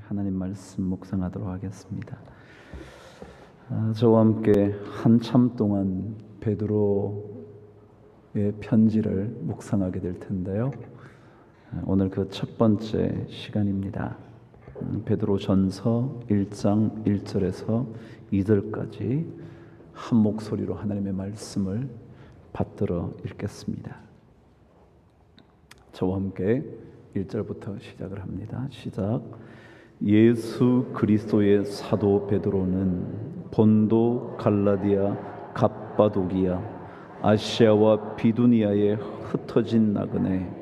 하나님 말씀 묵상하도록 하겠습니다. 저와 함께 한참 동안 베드로의 편지를 묵상하게 될 텐데요. 오늘 그 첫 번째 시간입니다. 베드로전서 1장 1절에서 2절까지 한 목소리로 하나님의 말씀을 받들어 읽겠습니다. 저와 함께 1절부터 시작을 합니다. 시작. 예수 그리스도의 사도 베드로는 본도, 갈라디아, 갑바도기아, 아시아와 비두니아에 흩어진 나그네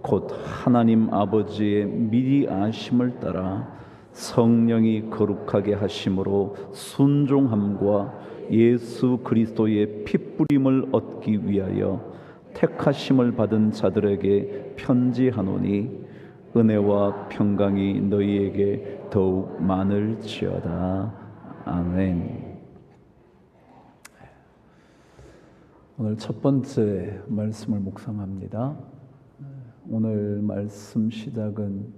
곧 하나님 아버지의 미리 아심을 따라 성령이 거룩하게 하심으로 순종함과 예수 그리스도의 핏부림을 얻기 위하여 택하심을 받은 자들에게 편지하노니 은혜와 평강이 너희에게 더욱 많을지어다. 아멘. 오늘 첫 번째 말씀을 묵상합니다. 오늘 말씀 시작은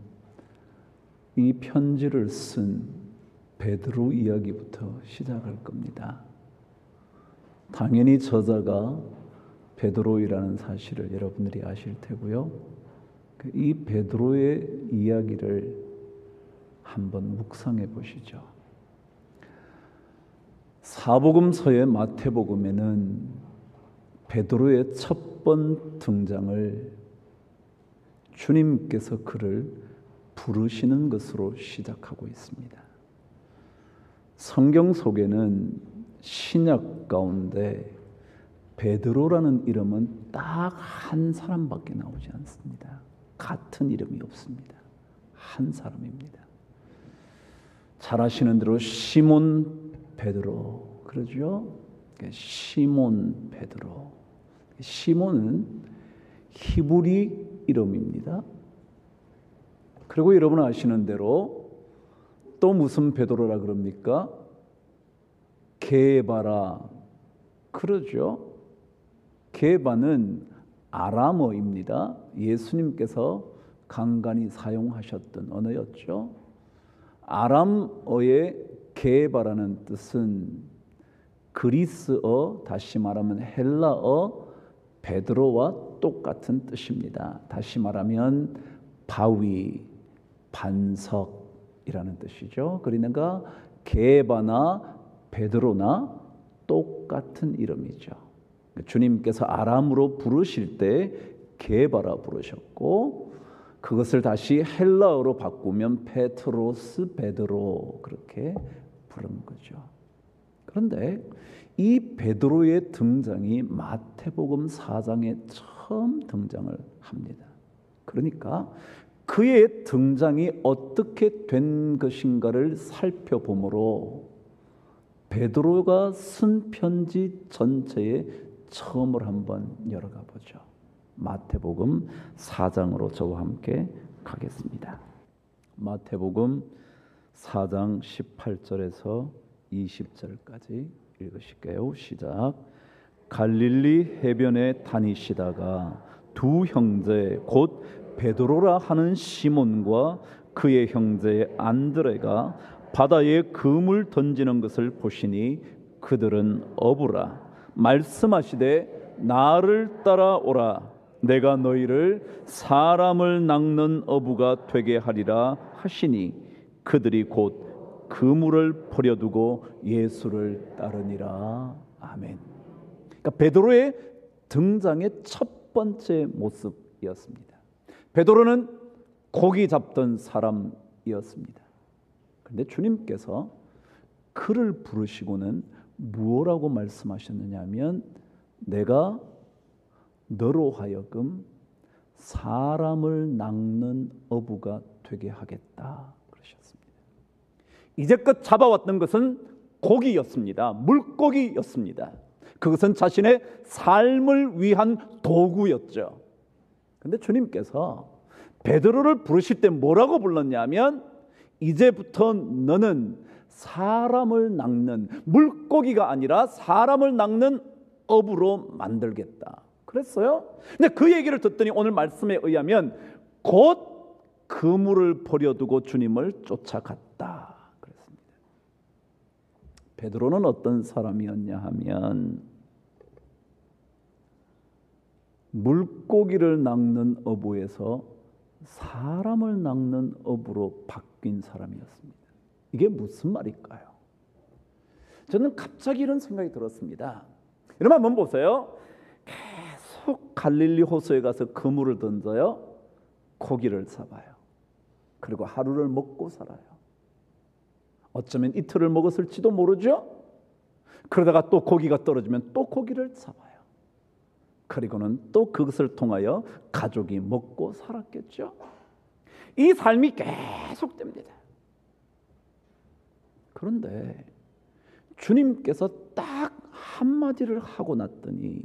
이 편지를 쓴 베드로 이야기부터 시작할 겁니다. 당연히 저자가 베드로이라는 사실을 여러분들이 아실 테고요. 이 베드로의 이야기를 한번 묵상해 보시죠. 사복음서의 마태복음에는 베드로의 첫 번 등장을 주님께서 그를 부르시는 것으로 시작하고 있습니다. 성경 속에는 신약 가운데 베드로라는 이름은 딱 한 사람밖에 나오지 않습니다. 같은 이름이 없습니다. 한 사람입니다. 잘 아시는 대로 시몬 베드로 그러죠? 시몬 베드로. 시몬은 히브리 이름입니다. 그리고 여러분 아시는 대로 또 무슨 베드로라 그럽니까? 게바라 그러죠? 게바는 아람어입니다. 예수님께서 간간히 사용하셨던 언어였죠. 아람어의 게바라는 뜻은 그리스어, 다시 말하면 헬라어 베드로와 똑같은 뜻입니다. 다시 말하면 바위, 반석이라는 뜻이죠. 그러니까 게바나 베드로나 똑같은 이름이죠. 주님께서 아람으로 부르실 때 게바라 부르셨고 그것을 다시 헬라어로 바꾸면 페트로스, 베드로 그렇게 부른 거죠. 그런데 이 베드로의 등장이 마태복음 4장에 처음 등장을 합니다. 그러니까 그의 등장이 어떻게 된 것인가를 살펴보므로 베드로가 쓴 편지 전체의 처음을 한번 열어가 보죠. 마태복음 4장으로 저와 함께 가겠습니다. 마태복음 4장 18절에서 20절까지 읽으실게요. 시작. 갈릴리 해변에 다니시다가 두 형제 곧 베드로라 하는 시몬과 그의 형제 안드레가 바다에 그물 던지는 것을 보시니 그들은 어부라. 말씀하시되 나를 따라오라. 내가 너희를 사람을 낚는 어부가 되게 하리라 하시니 그들이 곧 그물을 버려두고 예수를 따르니라. 아멘. 그러니까 베드로의 등장의 첫 번째 모습이었습니다. 베드로는 고기 잡던 사람이었습니다. 그런데 주님께서 그를 부르시고는 무엇라고 말씀하셨느냐 하면 내가 너로 하여금 사람을 낚는 어부가 되게 하겠다 그러셨습니다. 이제껏 잡아왔던 것은 고기였습니다. 물고기였습니다. 그것은 자신의 삶을 위한 도구였죠. 그런데 주님께서 베드로를 부르실 때 뭐라고 불렀냐면 이제부터 너는 사람을 낚는 물고기가 아니라 사람을 낚는 어부로 만들겠다 그랬어요. 근데 그 얘기를 듣더니 오늘 말씀에 의하면 곧 그물을 버려두고 주님을 쫓아갔다 그랬습니다. 베드로는 어떤 사람이었냐 하면 물고기를 낚는 어부에서 사람을 낚는 어부로 바뀐 사람이었습니다. 이게 무슨 말일까요? 저는 갑자기 이런 생각이 들었습니다. 여러분 한번 보세요. 계속 갈릴리 호수에 가서 그물을 던져요. 고기를 잡아요. 그리고 하루를 먹고 살아요. 어쩌면 이틀을 먹었을지도 모르죠. 그러다가 또 고기가 떨어지면 또 고기를 잡아요. 그리고는 또 그것을 통하여 가족이 먹고 살았겠죠. 이 삶이 계속됩니다. 그런데 주님께서 딱 한마디를 하고 났더니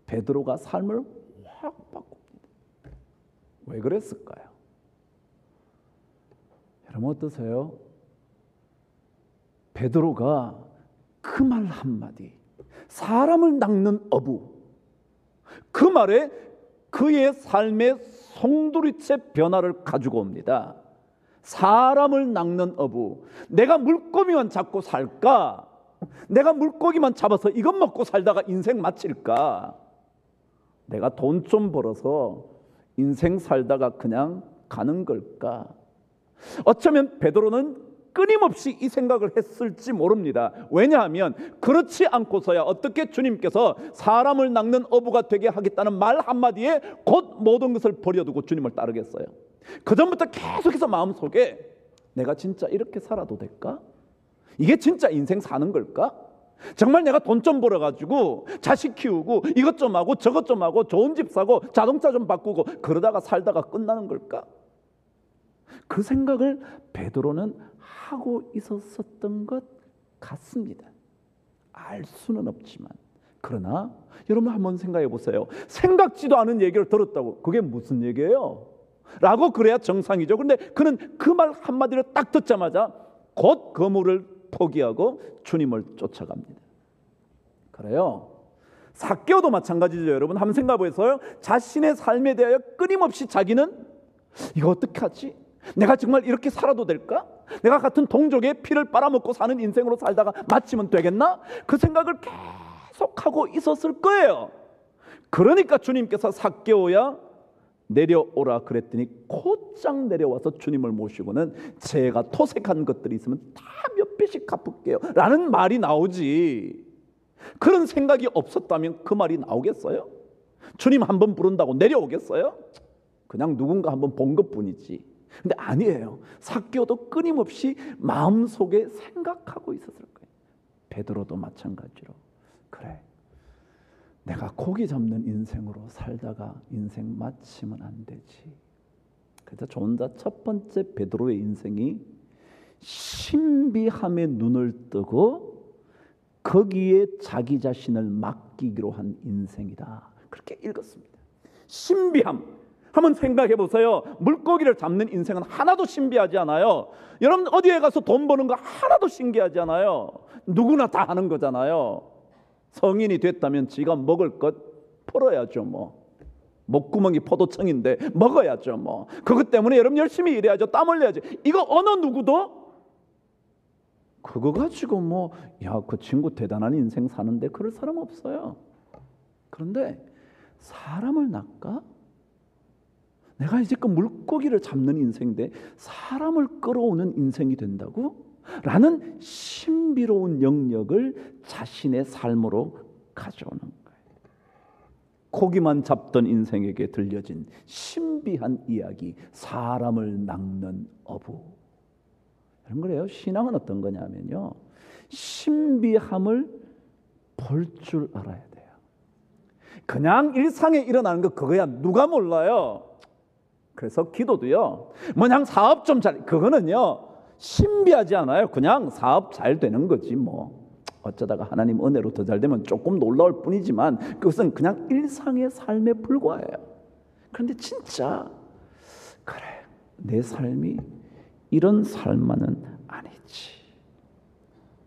베드로가 삶을 확 바꿉니다. 왜 그랬을까요? 여러분 어떠세요? 베드로가 그 말 한마디, 사람을 낚는 어부, 그 말에 그의 삶의 송두리째 변화를 가지고 옵니다. 사람을 낚는 어부, 내가 물고기만 잡고 살까? 내가 물고기만 잡아서 이것 먹고 살다가 인생 마칠까? 내가 돈 좀 벌어서 인생 살다가 그냥 가는 걸까? 어쩌면 베드로는 끊임없이 이 생각을 했을지 모릅니다. 왜냐하면 그렇지 않고서야 어떻게 주님께서 사람을 낚는 어부가 되게 하겠다는 말 한마디에 곧 모든 것을 버려두고 주님을 따르겠어요. 그전부터 계속해서 마음속에 내가 진짜 이렇게 살아도 될까? 이게 진짜 인생 사는 걸까? 정말 내가 돈 좀 벌어가지고 자식 키우고 이것 좀 하고 저것 좀 하고 좋은 집 사고 자동차 좀 바꾸고 그러다가 살다가 끝나는 걸까? 그 생각을 베드로는 하고 있었던 것 같습니다. 알 수는 없지만. 그러나 여러분 한번 생각해 보세요. 생각지도 않은 얘기를 들었다고 그게 무슨 얘기예요? 라고 그래야 정상이죠. 그런데 그는 그 말 한마디를 딱 듣자마자 곧 그물을 포기하고 주님을 쫓아갑니다. 그래요. 삭개오도 마찬가지죠. 여러분 한번 생각해 보세요. 자신의 삶에 대하여 끊임없이 자기는 이거 어떻게 하지? 내가 정말 이렇게 살아도 될까? 내가 같은 동족의 피를 빨아먹고 사는 인생으로 살다가 마치면 되겠나? 그 생각을 계속하고 있었을 거예요. 그러니까 주님께서 삭개오야 내려오라 그랬더니 곧장 내려와서 주님을 모시고는 제가 토색한 것들이 있으면 다 몇 배씩 갚을게요 라는 말이 나오지. 그런 생각이 없었다면 그 말이 나오겠어요? 주님 한번 부른다고 내려오겠어요? 그냥 누군가 한번 본 것뿐이지. 근데 아니에요. 삭개오도 끊임없이 마음속에 생각하고 있었을 거예요. 베드로도 마찬가지로 그래, 내가 고기 잡는 인생으로 살다가 인생 마치면 안 되지. 그래서 저 혼자 첫 번째 베드로의 인생이 신비함에 눈을 뜨고 거기에 자기 자신을 맡기기로 한 인생이다. 그렇게 읽었습니다. 신비함. 한번 생각해 보세요. 물고기를 잡는 인생은 하나도 신비하지 않아요. 여러분 어디에 가서 돈 버는 거 하나도 신기하지 않아요. 누구나 다 하는 거잖아요. 성인이 됐다면 지가 먹을 것 풀어야죠. 뭐 목구멍이 포도청인데 먹어야죠. 뭐 그것 때문에 여러분 열심히 일해야죠. 땀 흘려야죠. 이거 어느 누구도 그거 가지고 뭐 야, 그 친구 대단한 인생 사는데 그럴 사람 없어요. 그런데 사람을 낚아? 내가 이제껏 물고기를 잡는 인생인데 사람을 끌어오는 인생이 된다고? 라는 신비로운 영역을 자신의 삶으로 가져오는 거예요. 고기만 잡던 인생에게 들려진 신비한 이야기, 사람을 낚는 어부. 그런 거래요. 신앙은 어떤 거냐면요, 신비함을 볼 줄 알아야 돼요. 그냥 일상에 일어나는 거 그거야 누가 몰라요. 그래서 기도도요, 그냥 사업 좀 잘, 그거는요 신비하지 않아요. 그냥 사업 잘 되는 거지 뭐. 어쩌다가 하나님 은혜로 더 잘 되면 조금 놀라울 뿐이지만 그것은 그냥 일상의 삶에 불과해요. 그런데 진짜 그래, 내 삶이 이런 삶만은 아니지.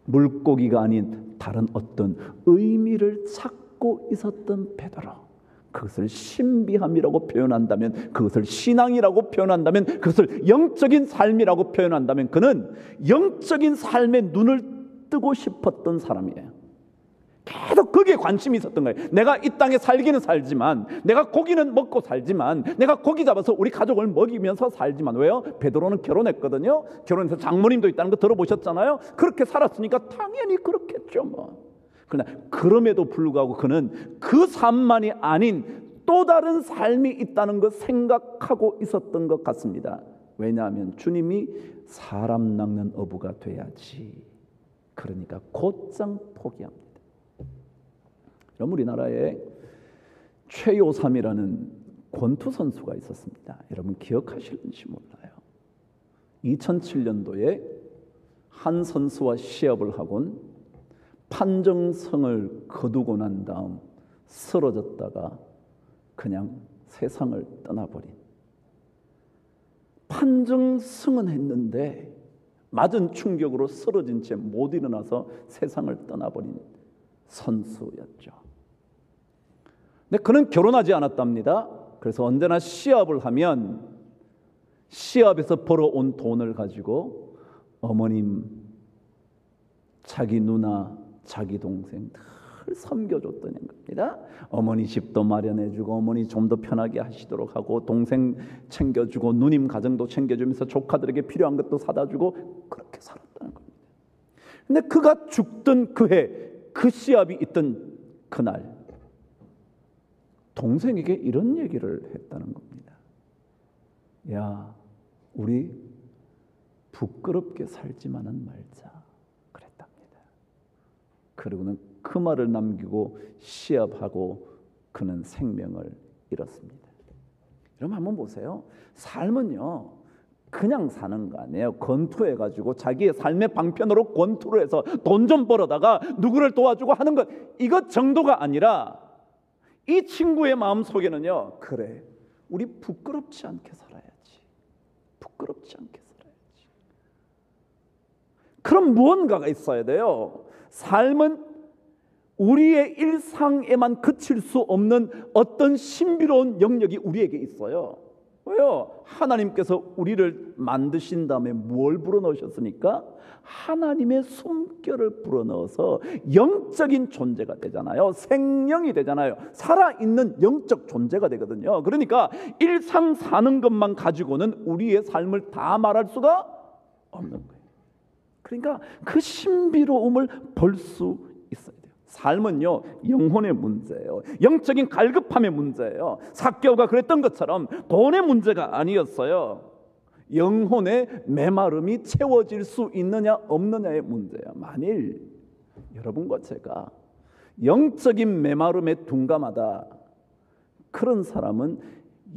물고기가 아닌 다른 어떤 의미를 찾고 있었던 베드로. 그것을 신비함이라고 표현한다면, 그것을 신앙이라고 표현한다면, 그것을 영적인 삶이라고 표현한다면 그는 영적인 삶에 눈을 뜨고 싶었던 사람이에요. 계속 거기에 관심이 있었던 거예요. 내가 이 땅에 살기는 살지만, 내가 고기는 먹고 살지만, 내가 고기 잡아서 우리 가족을 먹이면서 살지만. 왜요? 베드로는 결혼했거든요. 결혼해서 장모님도 있다는 거 들어보셨잖아요. 그렇게 살았으니까 당연히 그렇겠죠 뭐. 그러나 그럼에도 불구하고 그는 그 삶만이 아닌 또 다른 삶이 있다는 걸 생각하고 있었던 것 같습니다. 왜냐하면 주님이 사람 낚는 어부가 돼야지. 그러니까 곧장 포기합니다. 우리나라에 최요삼이라는 권투 선수가 있었습니다. 여러분 기억하실지 몰라요. 2007년도에 한 선수와 시합을 하곤 판정성을 거두고 난 다음 쓰러졌다가 그냥 세상을 떠나버린, 판정승은 했는데 맞은 충격으로 쓰러진 채 못 일어나서 세상을 떠나버린 선수였죠. 근데 그는 결혼하지 않았답니다. 그래서 언제나 시합을 하면 시합에서 벌어온 돈을 가지고 어머님, 자기 누나, 자기 동생 늘 섬겨줬던 겁니다. 어머니 집도 마련해주고 어머니 좀 더 편하게 하시도록 하고, 동생 챙겨주고 누님 가정도 챙겨주면서 조카들에게 필요한 것도 사다주고, 그렇게 살았다는 겁니다. 근데 그가 죽던 그해, 그 시합이 있던 그날 동생에게 이런 얘기를 했다는 겁니다. 야, 우리 부끄럽게 살지만은 말자 그랬답니다. 그리고는 그 말을 남기고 시합하고 그는 생명을 잃었습니다. 여러분 한번 보세요. 삶은요 그냥 사는 거 아니에요. 권투해가지고 자기의 삶의 방편으로 권투를 해서 돈 좀 벌어다가 누구를 도와주고 하는 것, 이것 정도가 아니라 이 친구의 마음속에는요, 그래 우리 부끄럽지 않게 살아야지, 부끄럽지 않게 살아야지. 그럼 무언가가 있어야 돼요. 삶은 우리의 일상에만 그칠 수 없는 어떤 신비로운 영역이 우리에게 있어요. 왜요? 하나님께서 우리를 만드신 다음에 뭘 불어넣으셨습니까? 하나님의 숨결을 불어넣어서 영적인 존재가 되잖아요. 생명이 되잖아요. 살아있는 영적 존재가 되거든요. 그러니까 일상 사는 것만 가지고는 우리의 삶을 다 말할 수가 없는 거예요. 그러니까 그 신비로움을 볼 수 있어요. 삶은요 영혼의 문제예요. 영적인 갈급함의 문제예요. 삭개오가 그랬던 것처럼 돈의 문제가 아니었어요. 영혼의 메마름이 채워질 수 있느냐 없느냐의 문제예요. 만일 여러분과 제가 영적인 메마름에 둔감하다, 그런 사람은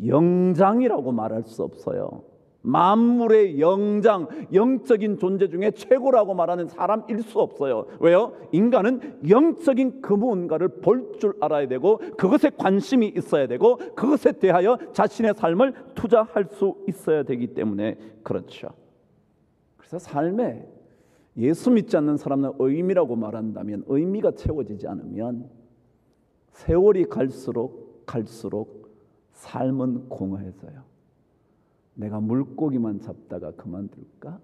영장이라고 말할 수 없어요. 만물의 영장, 영적인 존재 중에 최고라고 말하는 사람일 수 없어요. 왜요? 인간은 영적인 그 무언가를 볼 줄 알아야 되고, 그것에 관심이 있어야 되고, 그것에 대하여 자신의 삶을 투자할 수 있어야 되기 때문에 그렇죠. 그래서 삶에 예수 믿지 않는 사람은 의미라고 말한다면, 의미가 채워지지 않으면 세월이 갈수록 삶은 공허해져요. 내가 물고기만 잡다가 그만둘까?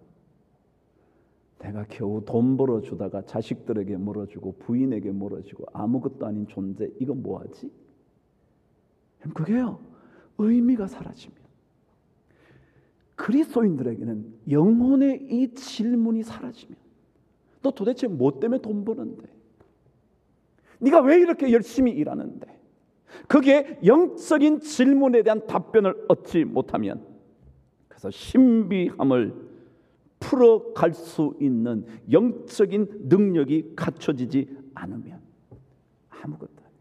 내가 겨우 돈 벌어주다가 자식들에게 멀어지고 부인에게 멀어지고 아무것도 아닌 존재, 이거 뭐하지? 그게요 의미가 사라지면, 그리스도인들에게는 영혼의 이 질문이 사라지면, 너 도대체 뭐 때문에 돈 버는데? 네가 왜 이렇게 열심히 일하는데? 그게 영적인 질문에 대한 답변을 얻지 못하면, 그래서 신비함을 풀어갈 수 있는 영적인 능력이 갖춰지지 않으면 아무것도 아니에요.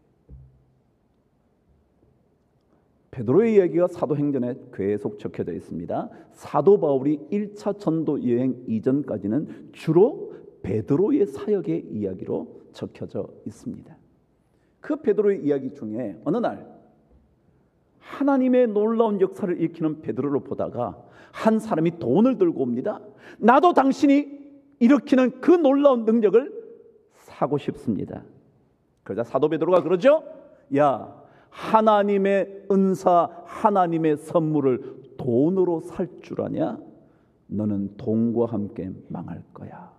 베드로의 이야기가 사도행전에 계속 적혀져 있습니다. 사도 바울이 1차 전도 여행 이전까지는 주로 베드로의 사역의 이야기로 적혀져 있습니다. 그 베드로의 이야기 중에 어느 날 하나님의 놀라운 역사를 일으키는 베드로를 보다가 한 사람이 돈을 들고 옵니다. 나도 당신이 일으키는 그 놀라운 능력을 사고 싶습니다. 그러자 사도 베드로가 그러죠. 야, 하나님의 은사, 하나님의 선물을 돈으로 살 줄 아냐? 너는 돈과 함께 망할 거야.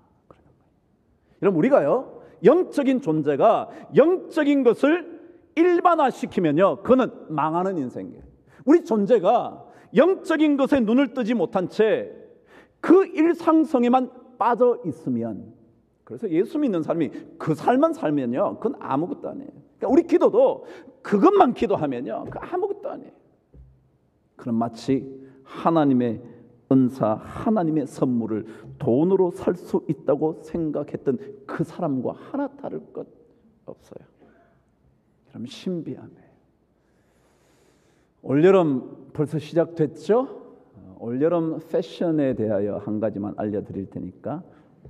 여러분, 우리가요, 영적인 존재가 영적인 것을 일반화시키면요, 그거는 망하는 인생이에요. 우리 존재가 영적인 것에 눈을 뜨지 못한 채 그 일상성에만 빠져 있으면, 그래서 예수 믿는 사람이 그 삶만 살면요, 그건 아무것도 아니에요. 그러니까 우리 기도도 그것만 기도하면요, 그 아무것도 아니에요. 그럼 마치 하나님의 은사, 하나님의 선물을 돈으로 살 수 있다고 생각했던 그 사람과 하나 다를 것 없어요. 그럼 신비함이에요. 올여름 벌써 시작됐죠? 올여름 패션에 대하여 한 가지만 알려드릴 테니까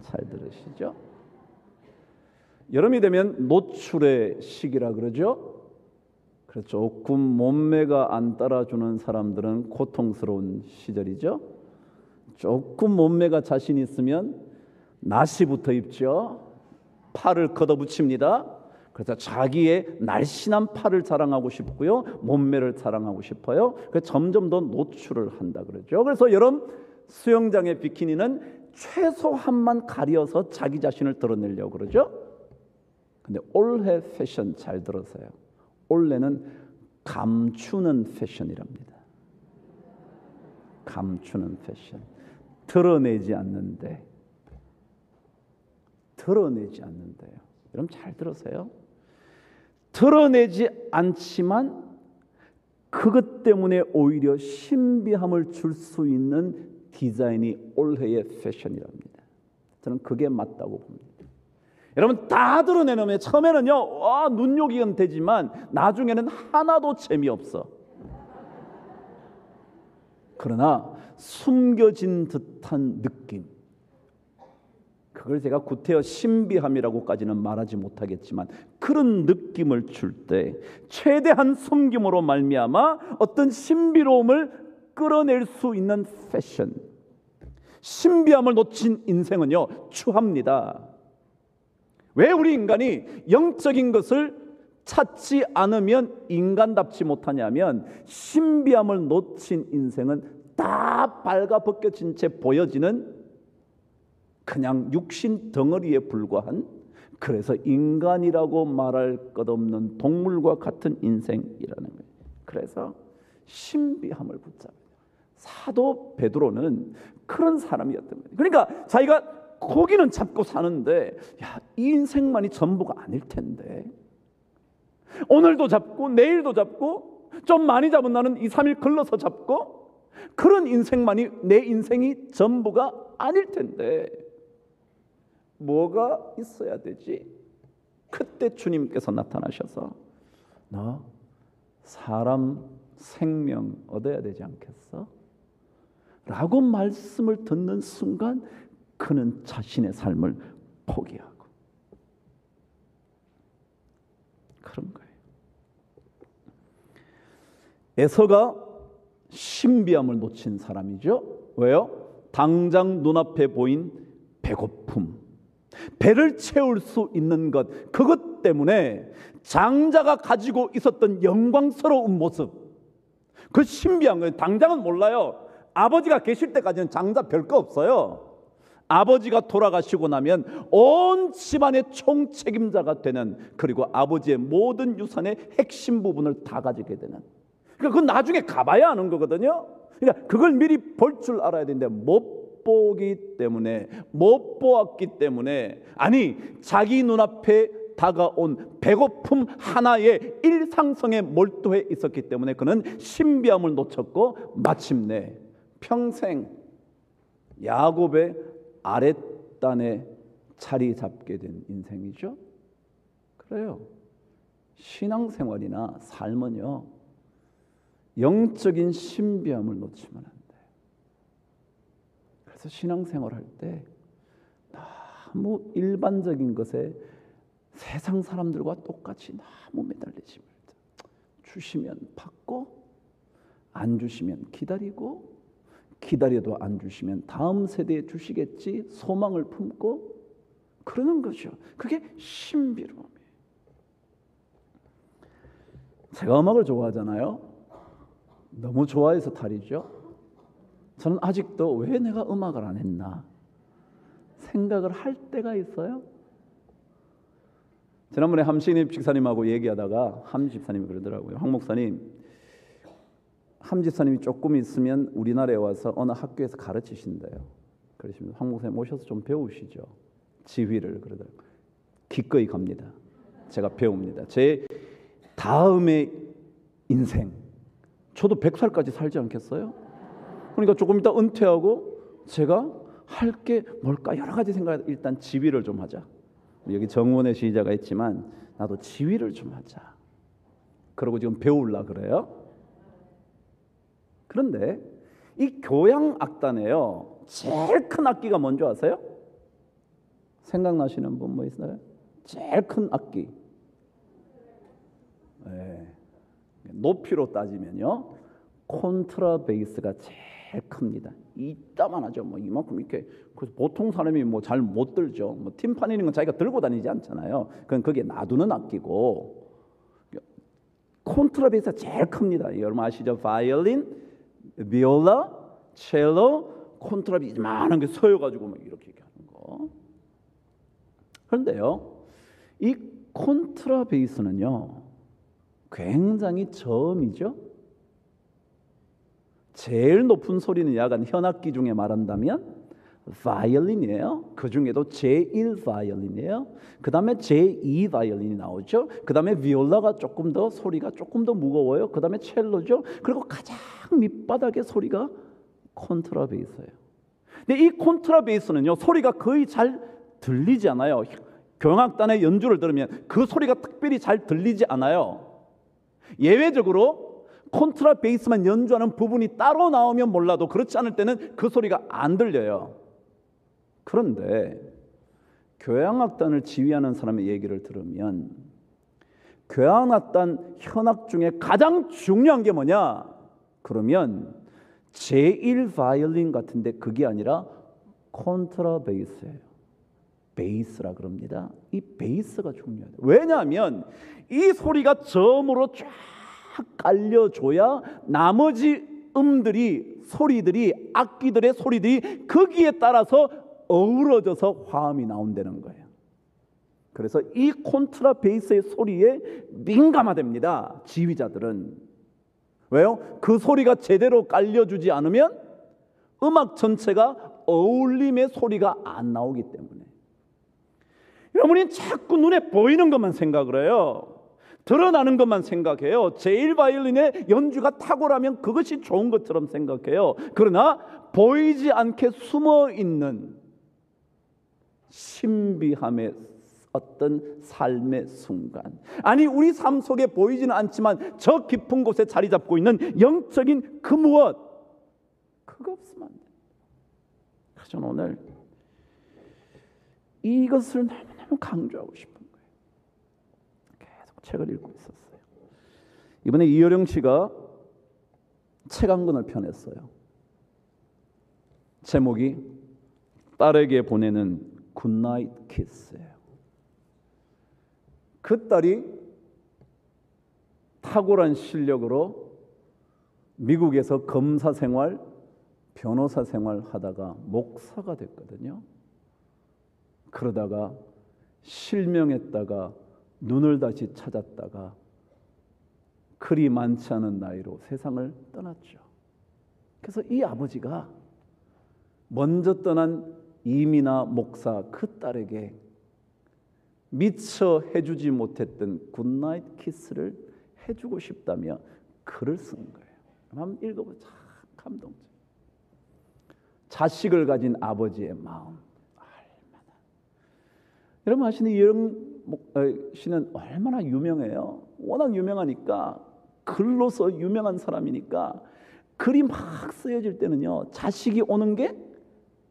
잘 들으시죠. 여름이 되면 노출의 시기라 그러죠. 그래서 조금 몸매가 안 따라주는 사람들은 고통스러운 시절이죠. 조금 몸매가 자신 있으면 나시부터 입죠. 팔을 걷어붙입니다. 그래서 자기의 날씬한 팔을 자랑하고 싶고요, 몸매를 자랑하고 싶어요. 그래서 점점 더 노출을 한다 그러죠. 그래서 여름 수영장의 비키니는 최소한만 가려서 자기 자신을 드러내려고 그러죠. 근데 올해 패션 잘 들으세요. 올해는 감추는 패션이랍니다. 감추는 패션. 드러내지 않는데. 여러분 잘 들으세요. 드러내지 않지만 그것 때문에 오히려 신비함을 줄 수 있는 디자인이 올해의 패션이랍니다. 저는 그게 맞다고 봅니다. 여러분, 다 드러내놓으면 처음에는요, 눈요기는 되지만 나중에는 하나도 재미없어. 그러나 숨겨진 듯한 느낌, 그걸 제가 구태여 신비함이라고까지는 말하지 못하겠지만 그런 느낌을 줄 때 최대한 숨김으로 말미암아 어떤 신비로움을 끌어낼 수 있는 패션, 신비함을 놓친 인생은요, 추합니다. 왜 우리 인간이 영적인 것을 찾지 않으면 인간답지 못하냐면, 신비함을 놓친 인생은 다 발가벗겨진 채 보여지는 그냥 육신 덩어리에 불과한, 그래서 인간이라고 말할 것 없는 동물과 같은 인생이라는 거예요. 그래서 신비함을 붙잡아요. 사도 베드로는 그런 사람이었던 거예요. 그러니까 자기가 고기는 잡고 사는데, 이 인생만이 전부가 아닐 텐데, 오늘도 잡고 내일도 잡고 좀 많이 잡은 나는 2, 3일 걸러서 잡고, 그런 인생만이 내 인생이 전부가 아닐 텐데 뭐가 있어야 되지? 그때 주님께서 나타나셔서 너 사람 생명 얻어야 되지 않겠어? 라고 말씀을 듣는 순간 그는 자신의 삶을 포기하고 그런 거예요. 에서가 신비함을 놓친 사람이죠. 왜요? 당장 눈앞에 보인 배고픔, 배를 채울 수 있는 것, 그것 때문에 장자가 가지고 있었던 영광스러운 모습, 그 신비한 거예요. 당장은 몰라요. 아버지가 계실 때까지는 장자 별거 없어요. 아버지가 돌아가시고 나면 온 집안의 총책임자가 되는, 그리고 아버지의 모든 유산의 핵심 부분을 다 가지게 되는, 그러니까 그건 나중에 가봐야 하는 거거든요. 그러니까 그걸 미리 볼 줄 알아야 되는데 못 보기 때문에, 못 보았기 때문에, 아니 자기 눈앞에 다가온 배고픔 하나의 일상성에 몰두해 있었기 때문에 그는 신비함을 놓쳤고 마침내 평생 야곱의 아랫단에 자리 잡게 된 인생이죠. 그래요. 신앙생활이나 삶은요, 영적인 신비함을 놓치면 안 돼요. 그래서 신앙생활 할 때 너무 일반적인 것에 세상 사람들과 똑같이 너무 매달리지 말자. 주시면 받고, 안 주시면 기다리고, 기다려도 안 주시면 다음 세대에 주시겠지 소망을 품고 그러는 거죠. 그게 신비로움이에요. 제가 음악을 좋아하잖아요. 너무 좋아해서 탈이죠. 저는 아직도 왜 내가 음악을 안 했나 생각을 할 때가 있어요. 지난번에 함신입 집사님하고 얘기하다가 함 집사님이 그러더라고요. 황 목사님, 함 집사님이 조금 있으면 우리나라에 와서 어느 학교에서 가르치신대요. 그러시면 황 목사님 오셔서 좀 배우시죠. 지휘를 그러더라고요. 기꺼이 갑니다. 제가 배웁니다. 제 다음의 인생, 저도 100살까지 살지 않겠어요? 그러니까 조금 이따 은퇴하고 제가 할 게 뭘까 여러 가지 생각해. 일단 지휘를 좀 하자. 여기 정원의 지휘자가 있지만 나도 지휘를 좀 하자. 그러고 지금 배우려 그래요. 그런데 이 교향악단에요, 제일 큰 악기가 뭔지 아세요? 생각나시는 분 뭐 있어요? 제일 큰 악기. 네. 높이로 따지면요, 콘트라베이스가 제일 큽니다. 이따만하죠. 뭐 이만큼 이렇게. 그래서 보통 사람이 뭐 잘 못 들죠. 뭐 팀파니는 건 자기가 들고 다니지 않잖아요. 그건 그게 놔두는 악기고, 콘트라베이스가 제일 큽니다. 여러분 아시죠? 바이올린, 비올라, 첼로, 콘트라베이스 많은 게 서여가지고 막 이렇게 하는 거. 그런데요, 이 콘트라베이스는요, 굉장히 저음이죠. 제일 높은 소리는 약간 현악기 중에 말한다면 바이올린이에요. 그 중에도 제1 바이올린이에요. 그 다음에 제2 바이올린이 나오죠. 그 다음에 비올라가 조금 더 소리가 조금 더 무거워요. 그 다음에 첼로죠. 그리고 가장 밑바닥의 소리가 콘트라베이스예요. 근데 이 콘트라베이스는요, 소리가 거의 잘 들리지 않아요. 교향악단의 연주를 들으면 그 소리가 특별히 잘 들리지 않아요. 예외적으로 콘트라베이스만 연주하는 부분이 따로 나오면 몰라도 그렇지 않을 때는 그 소리가 안 들려요. 그런데 교향악단을 지휘하는 사람의 얘기를 들으면 교향악단 현악 중에 가장 중요한 게 뭐냐? 그러면 제1 바이올린 같은데 그게 아니라 콘트라베이스예요. 베이스라 그럽니다. 이 베이스가 중요해요. 왜냐하면 이 소리가 저음으로 쫙 깔려줘야 나머지 음들이, 소리들이, 악기들의 소리들이 거기에 따라서 어우러져서 화음이 나온다는 거예요. 그래서 이 콘트라베이스의 소리에 민감하답니다, 지휘자들은. 왜요? 그 소리가 제대로 깔려주지 않으면 음악 전체가 어울림의 소리가 안 나오기 때문에. 여러분이 자꾸 눈에 보이는 것만 생각을 해요. 드러나는 것만 생각해요. 제1 바이올린의 연주가 탁월하면 그것이 좋은 것처럼 생각해요. 그러나 보이지 않게 숨어있는 신비함의 어떤 삶의 순간, 아니 우리 삶 속에 보이지는 않지만 저 깊은 곳에 자리 잡고 있는 영적인 그 무엇, 그거 없으면 안 돼요. 그래서 저는 오늘 이것을 너무너무 강조하고 싶은 거예요. 계속 책을 읽고 있었어요. 이번에 이효령 씨가 책 한 권을 펴냈어요. 제목이 딸에게 보내는 굿나잇 키스예요. 그 딸이 탁월한 실력으로 미국에서 검사 생활, 변호사 생활 하다가 목사가 됐거든요. 그러다가 실명했다가 눈을 다시 찾았다가 그리 많지 않은 나이로 세상을 떠났죠. 그래서 이 아버지가 먼저 떠난 이민아 목사 그 딸에게 미처 해주지 못했던 굿나잇 키스를 해주고 싶다며 글을 쓴 거예요. 한번 읽어보자. 참 감동적. 자식을 가진 아버지의 마음 얼마나. 여러분 아시는 이효령 씨는 얼마나 유명해요. 워낙 유명하니까, 글로서 유명한 사람이니까 글이 막 쓰여질 때는요, 자식이 오는 게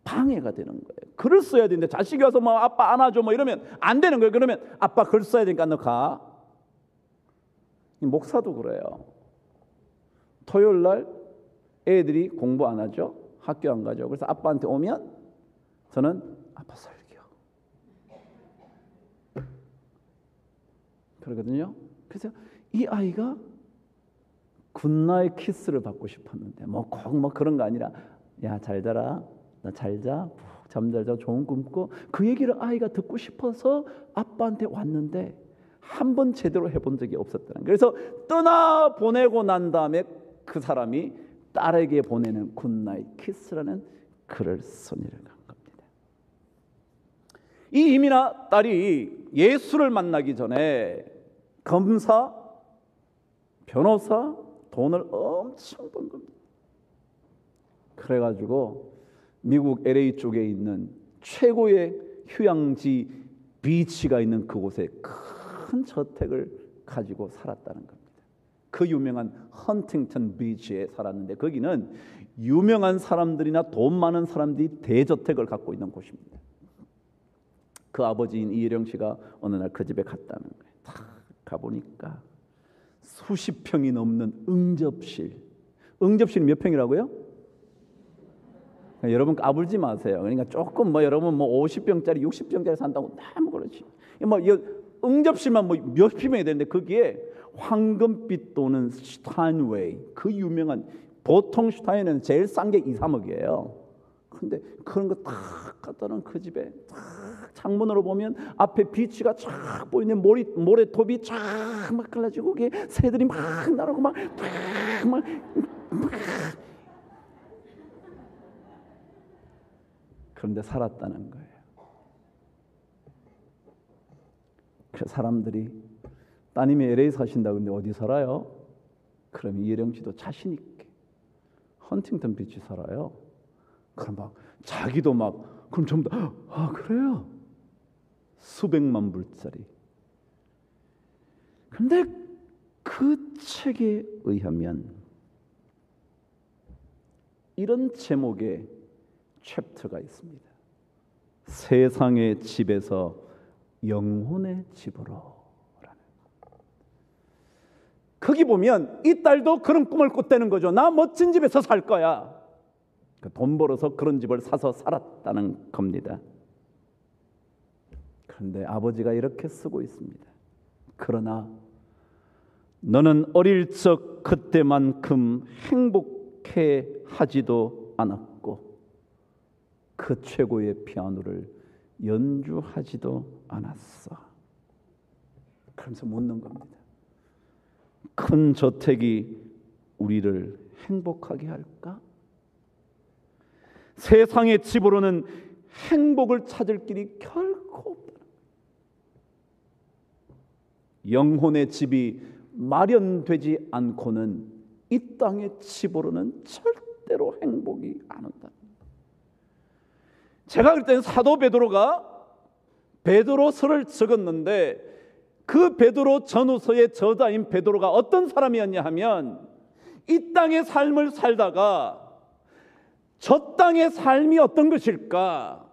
방해가 되는 거예요. 글을 써야 되는데 자식이 와서 뭐 아빠 안아줘 뭐 이러면 안 되는 거예요. 그러면 아빠 글 써야 되니까 너 가. 이 목사도 그래요. 토요일 날 애들이 공부 안 하죠. 학교 안 가죠. 그래서 아빠한테 오면 저는 아빠 설교 그러거든요. 그래서 이 아이가 굿나잇 키스를 받고 싶었는데 꼭 그런 거 아니라 야, 잘 자라, 나 잘 자, 푹 잠잘 자, 좋은 꿈 꿔. 그 얘기를 아이가 듣고 싶어서 아빠한테 왔는데 한 번 제대로 해본 적이 없었다는. 그래서 떠나 보내고 난 다음에 그 사람이 딸에게 보내는 굿나잇 키스라는 글을 손이를 간 겁니다. 이 이민아 딸이 예수를 만나기 전에 검사, 변호사, 돈을 엄청 번 겁니다. 그래가지고 미국 LA 쪽에 있는 최고의 휴양지 비치가 있는 그곳에 큰 저택을 가지고 살았다는 겁니다. 그 유명한 헌팅턴 비치에 살았는데 거기는 유명한 사람들이나 돈 많은 사람들이 대저택을 갖고 있는 곳입니다. 그 아버지인 이혜령 씨가 어느 날 그 집에 갔다는 거예요. 딱 가보니까 수십 평이 넘는 응접실이 몇 평이라고요? 여러분 까불지 마세요. 그러니까 조금 여러분 50평짜리 60평짜리 산다고 너무 그렇지. 응접실만 몇 평이 되는데 거기에 황금빛 도는 슈타인웨이, 그 유명한, 보통 슈타인은 제일 싼 게 2, 3억이에요. 근데 그런 거 딱 갖다 놓은 그 집에 딱 창문으로 보면 앞에 비치가 쫙 보이는 모래톱이 쫙 막 갈라지고 거기에 새들이 막 날아오고 막 그런데 살았다는 거예요. 그래서 사람들이 따님이 LA 사신다 그런데 어디 살아요? 그럼 이혜령 씨도 자신 있게 헌팅턴 비치 살아요. 그럼 자기도 그럼 전부 다 그래요? 수백만 불짜리. 근데 그 책에 의하면 이런 제목의 챕터가 있습니다. 세상의 집에서 영혼의 집으로. 거기 보면 이 딸도 그런 꿈을 꿨다는 거죠. 나 멋진 집에서 살 거야. 돈 벌어서 그런 집을 사서 살았다는 겁니다. 그런데 아버지가 이렇게 쓰고 있습니다. 그러나 너는 어릴 적 그때만큼 행복해 하지도 않았고 그 최고의 피아노를 연주하지도 않았어. 그러면서 묻는 겁니다. 큰 저택이 우리를 행복하게 할까? 세상의 집으로는 행복을 찾을 길이 결코 없다. 영혼의 집이 마련되지 않고는 이 땅의 집으로는 절대로 행복이 안 온다. 제가 그럴 때는 사도 베드로가 베드로서를 적었는데 그 베드로 전후서의 저자인 베드로가 어떤 사람이었냐 하면 이 땅의 삶을 살다가 저 땅의 삶이 어떤 것일까?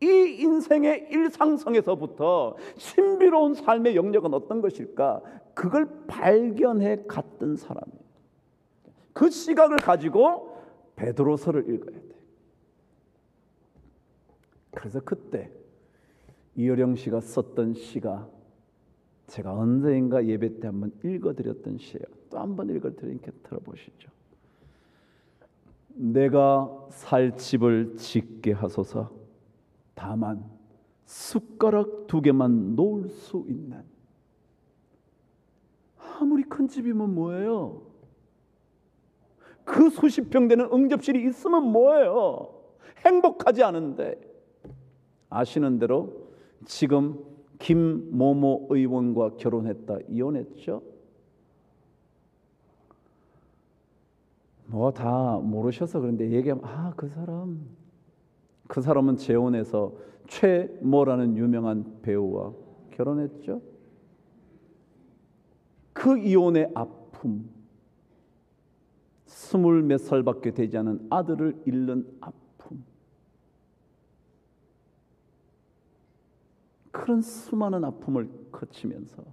이 인생의 일상성에서부터 신비로운 삶의 영역은 어떤 것일까? 그걸 발견해 갔던 사람이에요. 그 시각을 가지고 베드로서를 읽어야 돼. 그래서 그때 이효령 씨가 썼던 시가 제가 언제인가 예배 때 한번 읽어드렸던 시예요. 또 한번 읽어드리니까 들어보시죠. 내가 살 집을 짓게 하소서. 다만 숟가락 2개만 놓을 수 있는. 아무리 큰 집이면 뭐예요? 그 수십 평 되는 응접실이 있으면 뭐예요? 행복하지 않은데. 아시는 대로 지금 김모모 의원과 결혼했다 이혼했죠? 다 모르셔서 그런데 얘기하면 그 사람은 재혼해서 최모라는 유명한 배우와 결혼했죠? 그 이혼의 아픔, 20몇 살밖에 되지 않은 아들을 잃는 아픔, 그런 수많은 아픔을 거치면서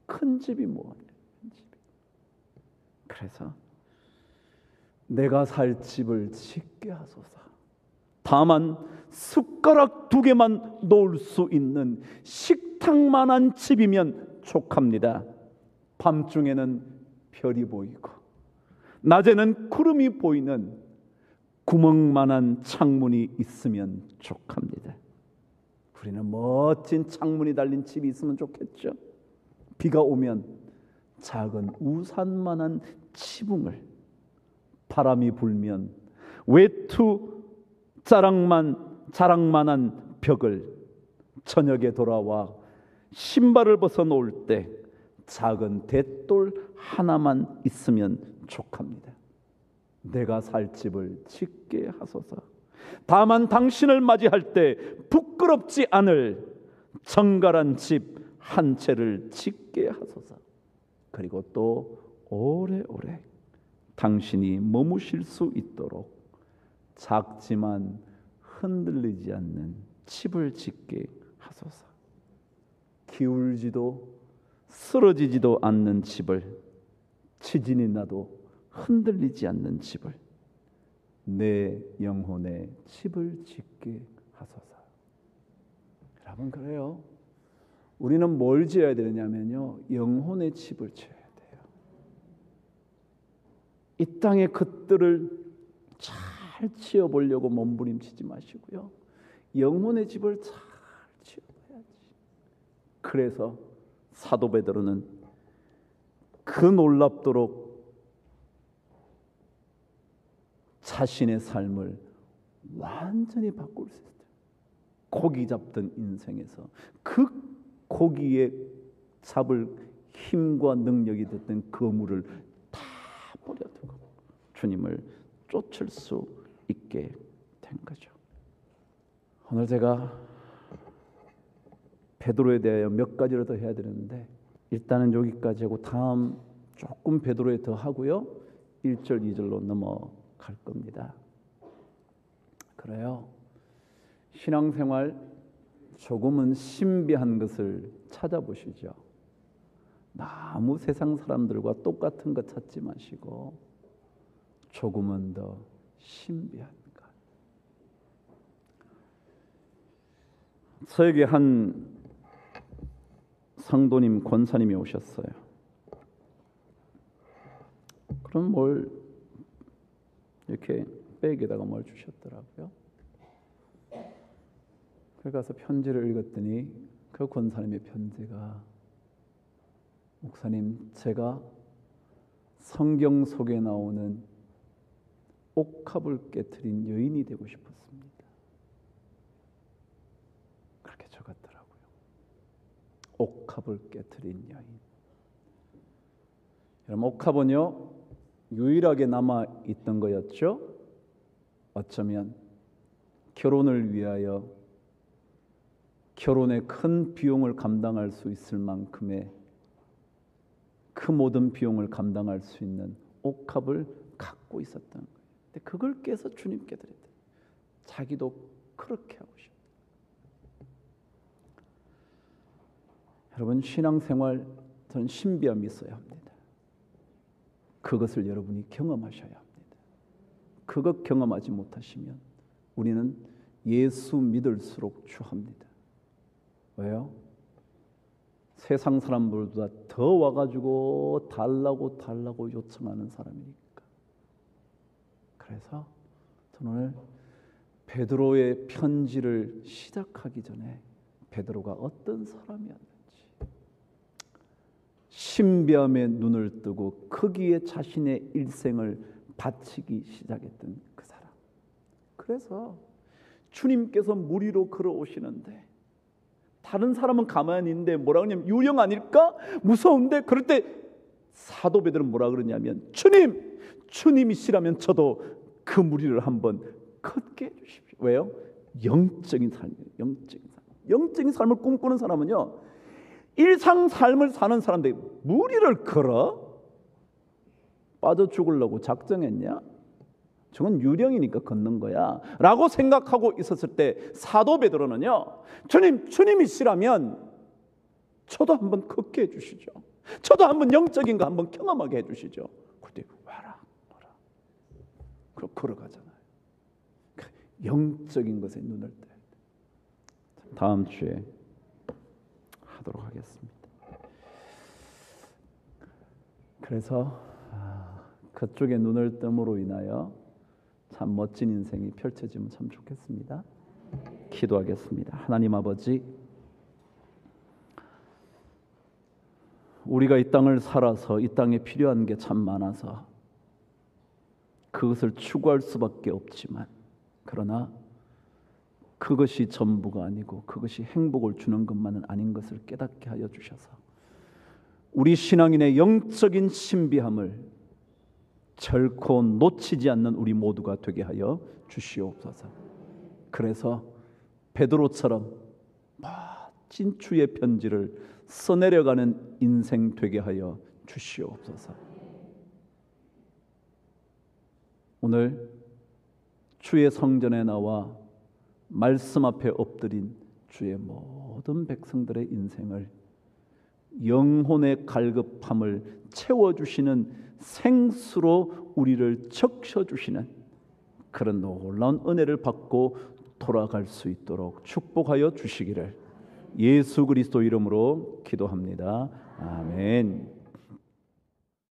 큰 집이 뭐냐? 큰 집이. 그래서 내가 살 집을 짓게 하소서. 다만 숟가락 2개만 놓을 수 있는 식탁만한 집이면 족합니다. 밤중에는 별이 보이고 낮에는 구름이 보이는 구멍만한 창문이 있으면 족합니다. 우리는 멋진 창문이 달린 집이 있으면 좋겠죠. 비가 오면 작은 우산만한 지붕을, 바람이 불면 외투 자랑만한 벽을, 저녁에 돌아와 신발을 벗어놓을 때 작은 대돌 하나만 있으면 족합니다. 내가 살 집을 짓게 하소서. 다만 당신을 맞이할 때 부끄럽지 않을 정갈한 집 한 채를 짓게 하소서. 그리고 또 오래오래 당신이 머무실 수 있도록 작지만 흔들리지 않는 집을 짓게 하소서. 기울지도 쓰러지지도 않는 집을, 지진이 나도 흔들리지 않는 집을, 내 영혼의 집을 짓게 하소서. 여러분, 그래요. 우리는 뭘 지어야 되느냐면요, 영혼의 집을 지어야 돼요. 이 땅의 것들을 잘 지어보려고 몸부림치지 마시고요, 영혼의 집을 잘 지어봐야지. 그래서 사도 베드로는 그 놀랍도록 자신의 삶을 완전히 바꿀 수 있어요. 고기 잡던 인생에서 그 고기에 잡을 힘과 능력이 됐던 그물을 다 버려두고 주님을 쫓을 수 있게 된 거죠. 오늘 제가 베드로에 대하여 몇 가지를 더 해야 되는데 일단은 여기까지 하고 다음 조금 베드로에 더 하고요, 1절 2절로 넘어갈 겁니다. 그래요. 신앙생활 조금은 신비한 것을 찾아보시죠. 너무 세상 사람들과 똑같은 것 찾지 마시고 조금은 더 신비한 것. 저에게 한 성도님, 권사님이 오셨어요. 그럼 뭘 이렇게 백에다가 뭘 주셨더라고요. 그래 가서 편지를 읽었더니 그 권사님의 편지가, 목사님, 제가 성경 속에 나오는 옥합을 깨트린 여인이 되고 싶었습니다. 그렇게 적었더라고요. 옥합을 깨트린 여인. 여러분, 옥합은요, 유일하게 남아있던 거였죠. 어쩌면 결혼을 위하여 결혼의 큰 비용을 감당할 수 있을 만큼의 그 모든 비용을 감당할 수 있는 옥합을 갖고 있었던 거예요. 근데 그걸 깨서 주님께 드렸대요. 자기도 그렇게 하고 싶다. 여러분, 신앙생활, 저는 신비함이 있어야 합니다. 그것을 여러분이 경험하셔야 합니다. 그것 경험하지 못하시면 우리는 예수 믿을수록 추합니다. 왜요? 세상 사람들보다 더 와가지고 달라고 요청하는 사람이니까. 그래서 저는 오늘 베드로의 편지를 시작하기 전에 베드로가 어떤 사람이었는지, 신비함에 눈을 뜨고 거기에 자신의 일생을 바치기 시작했던 그 사람. 그래서 주님께서 무리로 걸어오시는데 다른 사람은 가만히 있는데 뭐라고 하냐면 유령 아닐까? 무서운데? 그럴 때 사도 베드로는 뭐라 그러냐면 주님이시라면 저도 그 무리를 한번 걷게 해주십시오. 왜요? 영적인 삶이에요. 영적인 삶을 꿈꾸는 사람은요, 일상 삶을 사는 사람들이 무리를 걸어? 빠져 죽으려고 작정했냐? 저건 유령이니까 걷는 거야 라고 생각하고 있었을 때 사도 베드로는요, 주님이시라면 저도 한번 걷게 해주시죠. 저도 한번 영적인 거 한번 경험하게 해주시죠. 그때 와라 그럼 걸어가잖아요. 영적인 것에 눈을 떼야 돼. 다음 주에 하도록 하겠습니다. 그래서 그쪽에 눈을 뜸으로 인하여 참 멋진 인생이 펼쳐지면 참 좋겠습니다. 기도하겠습니다. 하나님 아버지, 우리가 이 땅을 살아서 이 땅에 필요한 게 참 많아서 그것을 추구할 수밖에 없지만, 그러나 그것이 전부가 아니고 그것이 행복을 주는 것만은 아닌 것을 깨닫게 하여 주셔서 우리 신앙인의 영적인 신비함을 결코 놓치지 않는 우리 모두가 되게 하여 주시옵소서. 그래서 베드로처럼 멋진 주의 편지를 써내려가는 인생 되게 하여 주시옵소서. 오늘 주의 성전에 나와 말씀 앞에 엎드린 주의 모든 백성들의 인생을 영혼의 갈급함을 채워주시는 생수로 우리를 적셔주시는 그런 놀라운 은혜를 받고 돌아갈 수 있도록 축복하여 주시기를 예수 그리스도 이름으로 기도합니다. 아멘.